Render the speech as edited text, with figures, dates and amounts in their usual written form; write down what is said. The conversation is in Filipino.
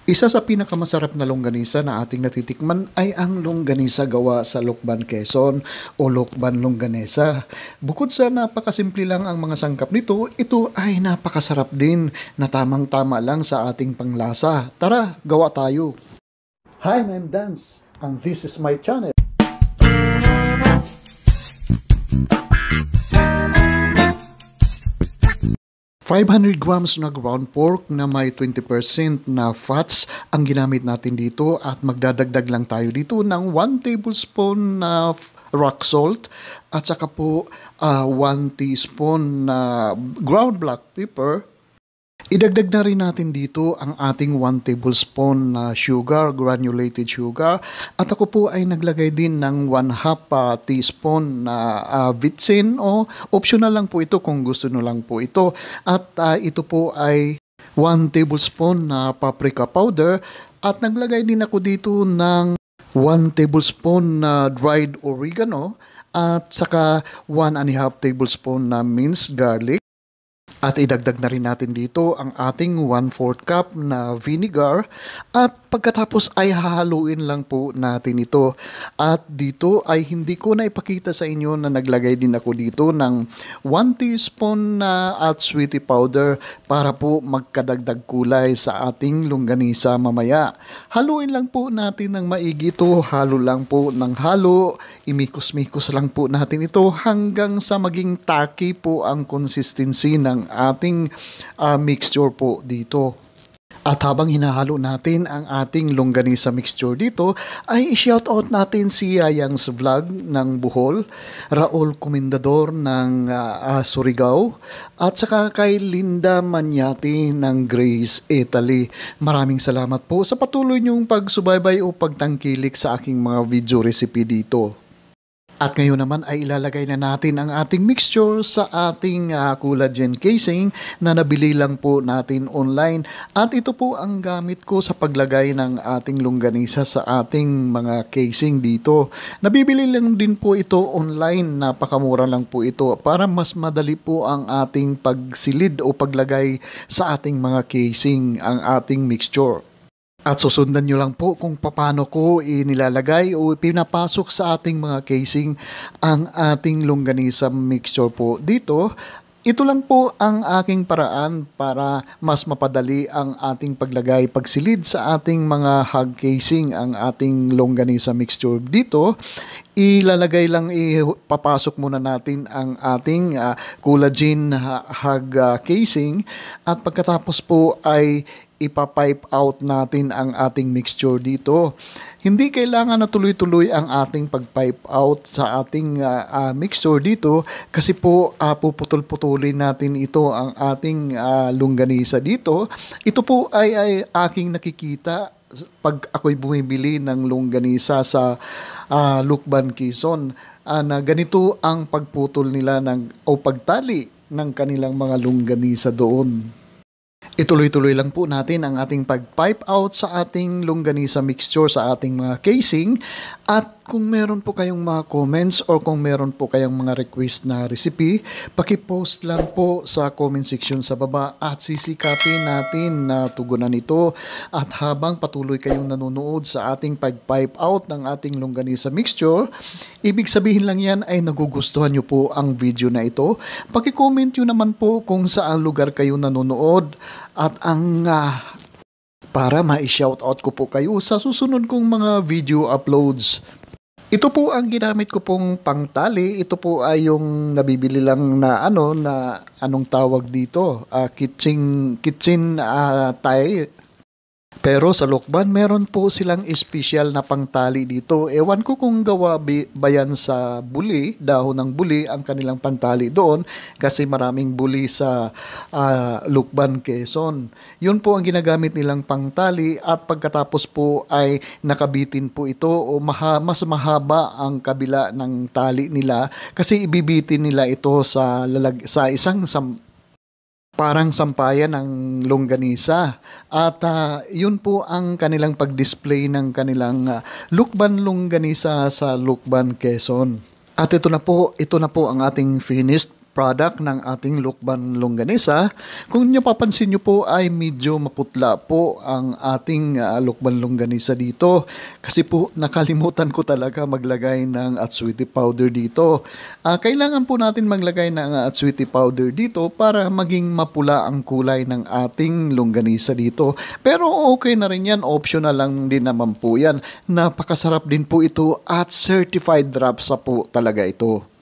Isa sa pinakamasarap na longganisa na ating natitikman ay ang longganisa gawa sa Lukban, Quezon o Lukban Longganesa. Bukod sa napakasimple lang ang mga sangkap nito, ito ay napakasarap din na tamang-tama lang sa ating panglasa. Tara, gawa tayo! Hi, I'm Dance and this is my channel. 500 grams na ground pork na may 20% na fats ang ginamit natin dito at magdadagdag lang tayo dito ng 1 tablespoon na rock salt at saka po 1 teaspoon na ground black pepper. Idagdag na rin natin dito ang ating 1 tablespoon na sugar, granulated sugar. At ako po ay naglagay din ng 1/2 teaspoon na vitsin o optional lang po ito kung gusto nyo lang po ito. At ito po ay 1 tablespoon na paprika powder. At naglagay din ako dito ng 1 tablespoon na dried oregano at saka 1/2 tablespoon na minced garlic. At idagdag na rin natin dito ang ating 1/4 cup na vinegar at pagkatapos ay hahaluin lang po natin ito. At dito ay hindi ko na ipakita sa inyo na naglagay din ako dito ng 1 teaspoon na at sweetie powder para po magkadagdag kulay sa ating longganisa mamaya. Haluin lang po natin ng maigi ito, halo lang po ng halo, imikos-mikos lang po natin ito hanggang sa maging tacky po ang consistency ng ating mixture po dito. At habang hinahalo natin ang ating longganisa mixture dito, ay i-shoutout natin si Yayang's Vlog ng Bohol, Raul Comendador ng Surigao, at saka kay Linda Manyati ng Grace, Italy. Maraming salamat po sa patuloy niyong pagsubaybay o pagtangkilik sa aking mga video recipe dito. At ngayon naman ay ilalagay na natin ang ating mixture sa ating collagen casing na nabili lang po natin online. At ito po ang gamit ko sa paglagay ng ating longganisa sa ating mga casing dito. Nabibili lang din po ito online, napakamura lang po ito para mas madali po ang ating pagsilid o paglagay sa ating mga casing ang ating mixture. At susundan nyo lang po kung paano ko inilalagay o pinapasok sa ating mga casing ang ating longganisa mixture po dito. Ito lang po ang aking paraan para mas mapadali ang ating paglagay, pagsilid sa ating mga hog casing ang ating longganisa mixture dito. Ilalagay lang, ipapasok muna natin ang ating collagen hog casing at pagkatapos po ay ipapipe out natin ang ating mixture dito. Hindi kailangan na tuloy-tuloy ang ating pag-pipe out sa ating mixture dito kasi po puputol-putulin natin ito ang ating longganisa dito. Ito po ay aking nakikita pag ako'y bumibili ng longganisa sa Lukban, Quezon, na ganito ang pagputol nila o pagtali ng kanilang mga longganisa doon. Ituloy-tuloy lang po natin ang ating pag-pipe out sa ating longganisa mixture sa ating mga casing. At kung meron po kayong mga comments or kung meron po kayong mga request na recipe, paki-post lang po sa comment section sa baba at sisikapin natin na tugunan ito. At habang patuloy kayong nanonood sa ating pag-pipe out ng ating longganisa mixture, ibig sabihin lang yan ay nagugustuhan nyo po ang video na ito. Paki-comment nyo naman po kung saan lugar kayo nanonood at ang para ma-shoutout ko po kayo sa susunod kong mga video uploads. Ito po ang ginamit ko pong pangtali. Ito po ay yung nabibili lang na anong tawag dito? Kitchen tie. Pero sa Lukban, meron po silang espesyal na pangtali dito. Ewan ko kung gawa ba yan sa buli, dahon ng buli ang kanilang pantali doon kasi maraming buli sa Lukban, Quezon. Yun po ang ginagamit nilang pangtali at pagkatapos po ay nakabitin po ito o mas mahaba ang kabila ng tali nila kasi ibibitin nila ito sa isang parang sampayan ng longganisa. At yun po ang kanilang pag-display ng kanilang Lukban longganisa sa Lukban, Quezon. At ito na po ang ating finished product ng ating lukban longganisa. Kung nyo papansin nyo po ay medyo maputla po ang ating lukban longganisa dito. Kasi po nakalimutan ko talaga maglagay ng atswiti powder dito. Kailangan po natin maglagay ng atswiti powder dito para maging mapula ang kulay ng ating longganisa dito. Pero okay na rin yan, optional lang din naman po yan. Napakasarap din po ito at certified rapsa po talaga ito.